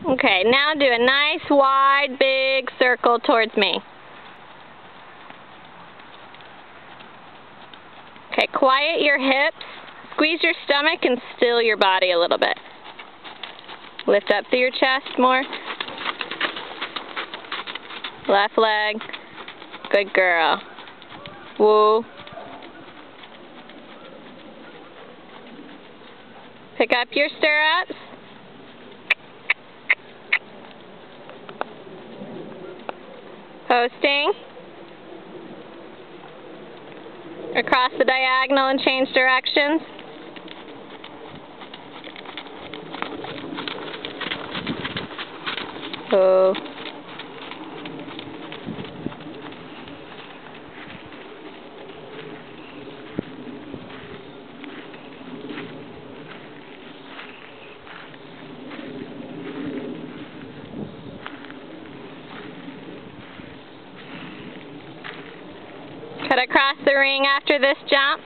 Okay, now do a nice wide big circle towards me. Okay, quiet your hips, squeeze your stomach and still your body a little bit. Lift up through your chest more. Left leg. Good girl. Woo. Pick up your stirrups. Posting. Across the diagonal and change directions. Oh. Cut across the ring after this jump.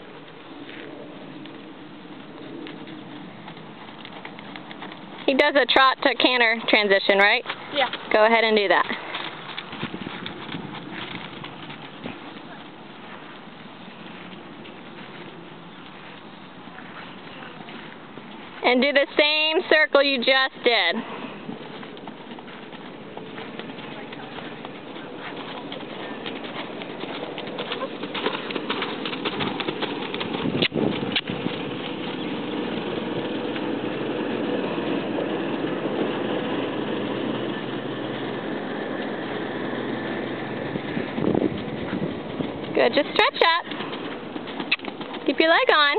He does a trot to canter transition, right? Yeah. Go ahead and do that. And do the same circle you just did. Good, just stretch up. Keep your leg on.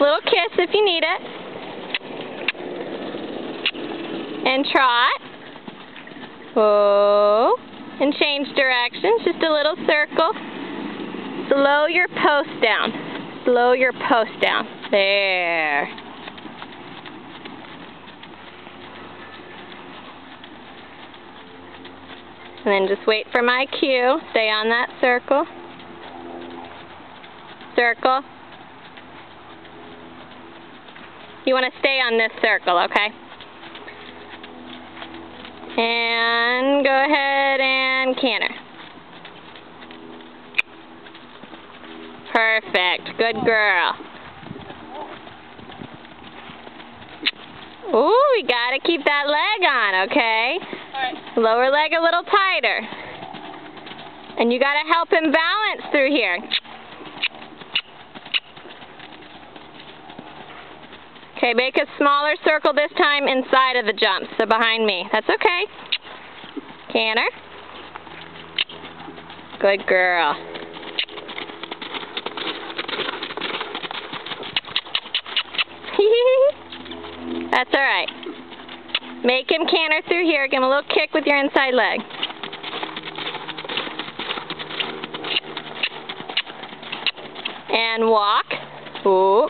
Little kiss if you need it. And trot. Whoa. And change directions, just a little circle. Slow your post down. Slow your post down. There. And then just wait for my cue. Stay on that circle. Circle. You want to stay on this circle, okay? And go ahead and canter. Perfect. Good girl. Ooh, we gotta keep that leg on, okay? Alright. Lower leg a little tighter. And you gotta help him balance through here. Okay, make a smaller circle this time inside of the jump, so behind me. That's okay. Canter. Good girl. That's alright. Make him canter through here. Give him a little kick with your inside leg. And walk. Ooh.